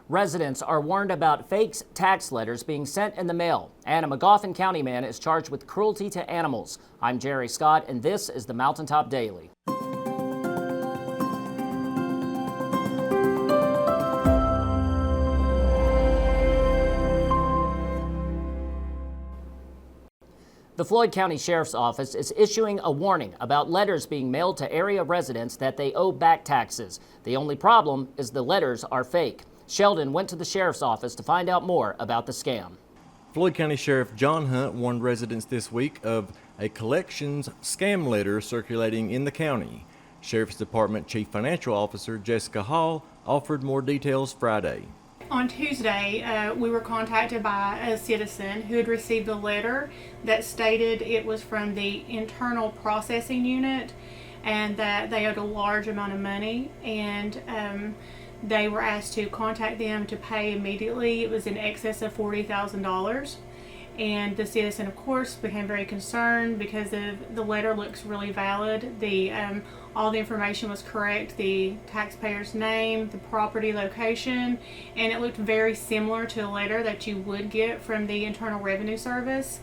Residents are warned about fake tax letters being sent in the mail, and a Magoffin County man is charged with cruelty to animals. I'm Jerry Scott, and this is the Mountaintop Daily. The Floyd County Sheriff's Office is issuing a warning about letters being mailed to area residents that they owe back taxes. The only problem is the letters are fake. Sheldon went to the Sheriff's Office to find out more about the scam. Floyd County Sheriff John Hunt warned residents this week of a collections scam letter circulating in the county. Sheriff's Department Chief Financial Officer Jessica Hall offered more details Friday. On Tuesday, we were contacted by a citizen who had received a letter that stated it was from the internal processing unit and that they owed a large amount of money, and they were asked to contact them to pay immediately. It was in excess of $40,000. And the citizen, of course, became very concerned because the letter looks really valid. All the information was correct, the taxpayer's name, the property location, and it looked very similar to a letter that you would get from the Internal Revenue Service.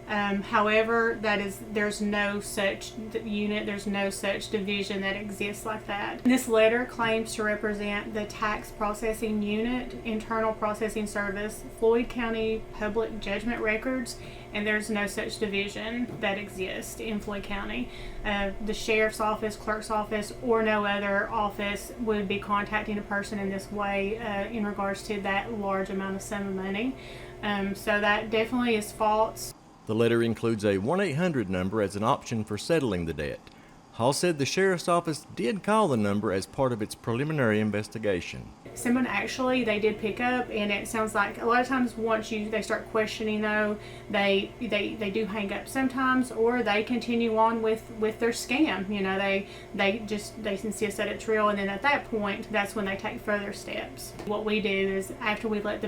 However, there's no such unit, there's no such division that exists like that. This letter claims to represent the Tax Processing Unit, Internal Processing Service, Floyd County Public Judgment Records, and there's no such division that exists in Floyd County. The Sheriff's Office, Clerk's Office, or no other office would be contacting a person in this way in regards to that large amount of sum of money. So that definitely is false. The letter includes a 1-800 number as an option for settling the debt. Hall said the Sheriff's Office did call the number as part of its preliminary investigation. Someone actually, they did pick up, and it sounds like a lot of times once they start questioning though, they do hang up sometimes, or they continue on with their scam. You know, they insist that it's real, and then at that point, that's when they take further steps. What we do is after we let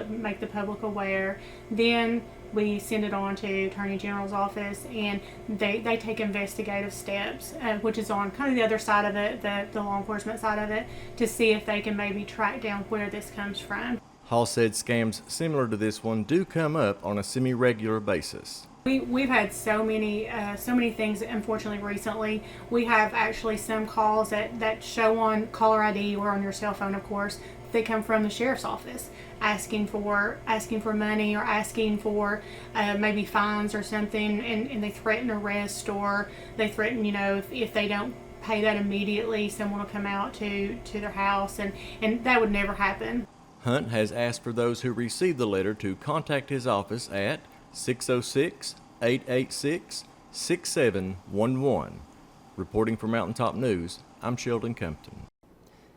make the public aware, then we send it on to Attorney General's office, and they take investigative steps, which is on kind of the other side of it, the law enforcement side of it, to see if they can maybe track down where this comes from. Hall said scams similar to this one do come up on a semi-regular basis. We've had so many things, unfortunately, recently. We have actually some calls that show on caller ID or on your cell phone, of course. They come from the Sheriff's Office asking for money, or asking for maybe fines or something, and they threaten arrest, or they threaten, if they don't pay that immediately, someone will come out to their house, and that would never happen. Hunt has asked for those who receive the letter to contact his office at 606-886-6711. Reporting for Mountaintop News, I'm Sheldon Compton.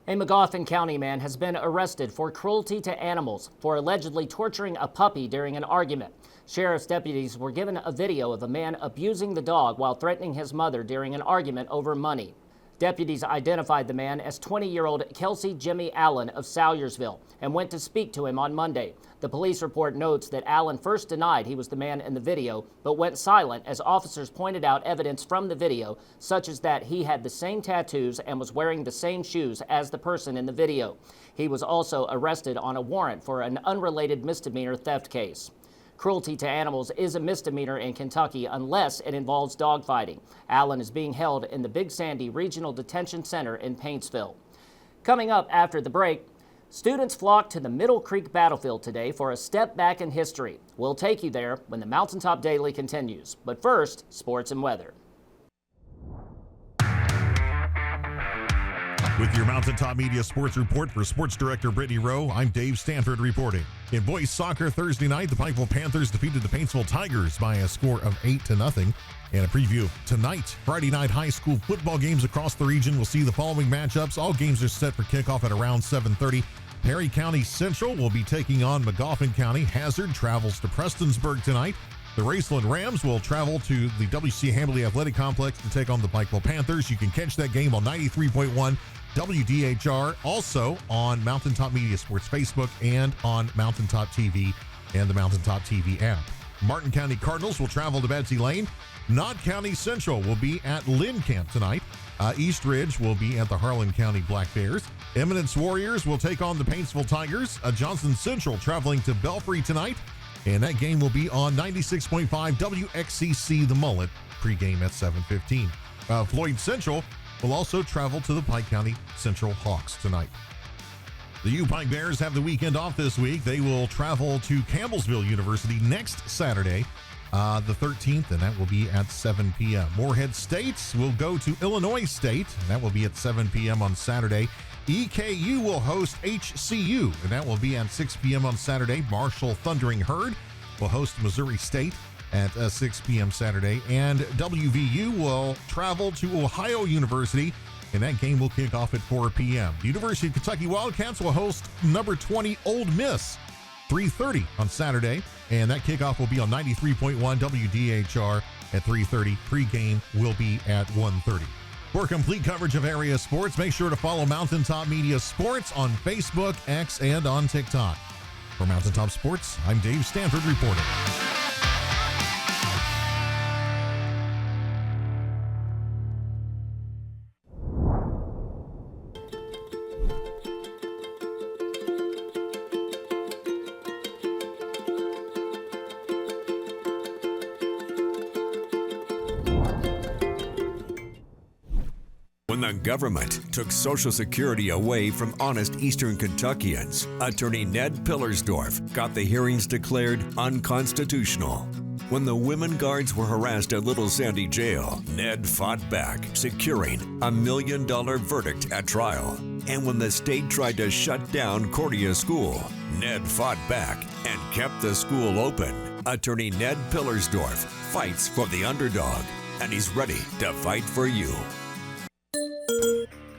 A Magoffin County man has been arrested for cruelty to animals for allegedly torturing a puppy during an argument. Sheriff's deputies were given a video of a man abusing the dog while threatening his mother during an argument over money. Deputies identified the man as 20-year-old Kelsey Jimmy Allen of Salyersville and went to speak to him on Monday. The police report notes that Allen first denied he was the man in the video, but went silent as officers pointed out evidence from the video, such as that he had the same tattoos and was wearing the same shoes as the person in the video. He was also arrested on a warrant for an unrelated misdemeanor theft case. Cruelty to animals is a misdemeanor in Kentucky unless it involves dogfighting. Allen is being held in the Big Sandy Regional Detention Center in Paintsville. Coming up after the break, students flocked to the Middle Creek battlefield today for a step back in history. We'll take you there when the Mountaintop Daily continues. But first, sports and weather. With your Mountaintop Media Sports Report for Sports Director Brittany Rowe, I'm Dave Stanford reporting. In boys soccer Thursday night, the Pikeville Panthers defeated the Paintsville Tigers by a score of 8-0. And a preview of tonight, Friday night high school football games across the region will see the following matchups. All games are set for kickoff at around 7:30. Perry County Central will be taking on Magoffin County. Hazard travels to Prestonsburg tonight. The Raceland Rams will travel to the W.C. Hambley Athletic Complex to take on the Pikeville Panthers. You can catch that game on 93.1 WDHR, also on Mountaintop Media Sports Facebook and on Mountaintop TV and the Mountaintop TV app. Martin County Cardinals will travel to Betsy Lane. Knott County Central will be at Lynn Camp tonight. East Ridge will be at the Harlan County Black Bears. Eminence Warriors will take on the Paintsville Tigers. Johnson Central traveling to Belfry tonight, and that game will be on 96.5 WXCC The Mullet, pregame at 7:15. Floyd Central will also travel to the Pike County Central Hawks tonight. The U-Pike Bears have the weekend off this week. They will travel to Campbellsville University next Saturday, the 13th, and that will be at 7 p.m. Morehead State will go to Illinois State, and that will be at 7 p.m. on Saturday. EKU will host HCU, and that will be at 6 p.m. on Saturday. Marshall Thundering Herd will host Missouri State at 6 p.m. Saturday, and WVU will travel to Ohio University, and that game will kick off at 4 p.m. The University of Kentucky Wildcats will host number 20 Ole Miss, 3:30 on Saturday, and that kickoff will be on 93.1 WDHR at 3:30. Pre-game will be at 1:30. For complete coverage of area sports, make sure to follow Mountaintop Media Sports on Facebook, X, and on TikTok. For Mountaintop Sports, I'm Dave Stanford reporting. When the government took Social Security away from honest Eastern Kentuckians, Attorney Ned Pillersdorf got the hearings declared unconstitutional. When the women guards were harassed at Little Sandy Jail, Ned fought back, securing a $1 million verdict at trial. And when the state tried to shut down Cordia School, Ned fought back and kept the school open. Attorney Ned Pillersdorf fights for the underdog, and he's ready to fight for you.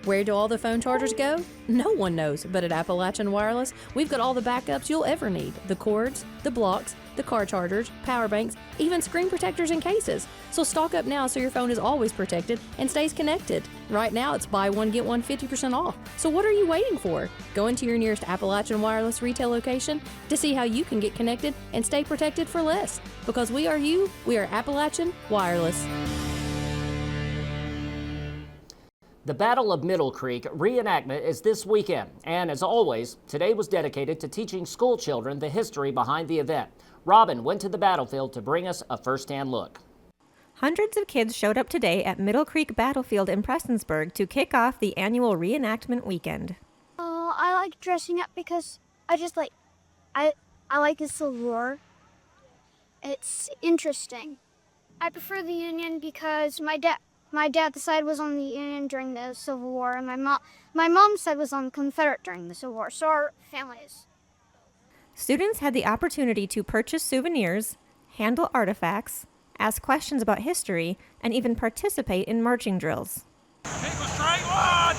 Where do all the phone chargers go? No one knows, but at Appalachian Wireless, we've got all the backups you'll ever need. The cords, the blocks, the car chargers, power banks, even screen protectors and cases. So stock up now so your phone is always protected and stays connected. Right now, it's buy one, get one 50% off. So what are you waiting for? Go into your nearest Appalachian Wireless retail location to see how you can get connected and stay protected for less. Because we are you, we are Appalachian Wireless. The Battle of Middle Creek reenactment is this weekend, and as always, today was dedicated to teaching school children the history behind the event. Robin went to the battlefield to bring us a first-hand look. Hundreds of kids showed up today at Middle Creek Battlefield in Prestonsburg to kick off the annual reenactment weekend. I like dressing up because I like the Civil War. It's interesting. I prefer the Union because my dad's side was on the Union during the Civil War, and my mom's side was on the Confederate during the Civil War, so our family is. Students had the opportunity to purchase souvenirs, handle artifacts, ask questions about history, and even participate in marching drills. Keep a straight line!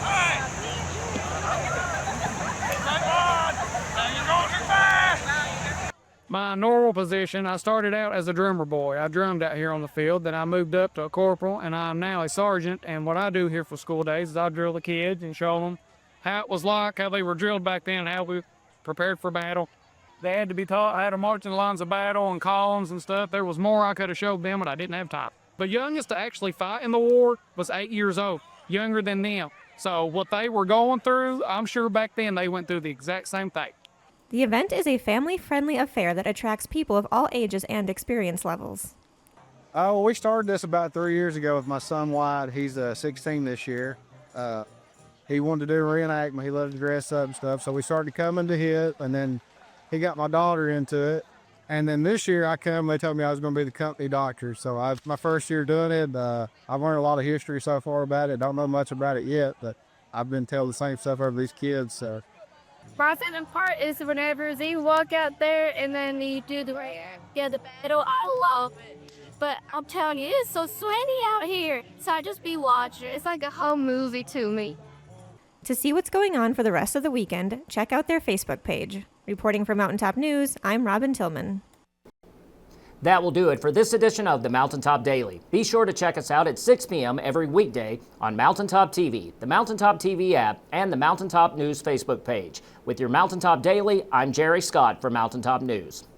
Hey! Straight line! Now you're going too fast! My normal position, I started out as a drummer boy. I drummed out here on the field, then I moved up to a corporal, and I'm now a sergeant. And what I do here for school days is I drill the kids and show them how it was like, how they were drilled back then, how we prepared for battle. They had to be taught how to march in lines of battle and columns and stuff. There was more I could have showed them, but I didn't have time. The youngest to actually fight in the war was 8 years old, younger than them. So what they were going through, I'm sure back then they went through the exact same thing. The event is a family-friendly affair that attracts people of all ages and experience levels. Oh, we started this about 3 years ago with my son Wyatt. He's 16 this year. He wanted to do a reenactment. He loved to dress up and stuff. So we started coming to it, and then he got my daughter into it. And then this year I come, they told me I was going to be the company doctor. So my first year doing it. I've learned a lot of history so far about it. Don't know much about it yet, but I've been telling the same stuff over these kids. So. My favorite part is whenever they walk out there and then you do the battle. I love it. But I'm telling you, it's so sweaty out here. So I just be watching. It's like a whole movie to me. To see what's going on for the rest of the weekend, check out their Facebook page. Reporting for Mountaintop News, I'm Robin Tillman. That will do it for this edition of the Mountaintop Daily. Be sure to check us out at 6 p.m. every weekday on Mountaintop TV, the Mountaintop TV app, and the Mountaintop News Facebook page. With your Mountaintop Daily, I'm Jerry Scott for Mountaintop News.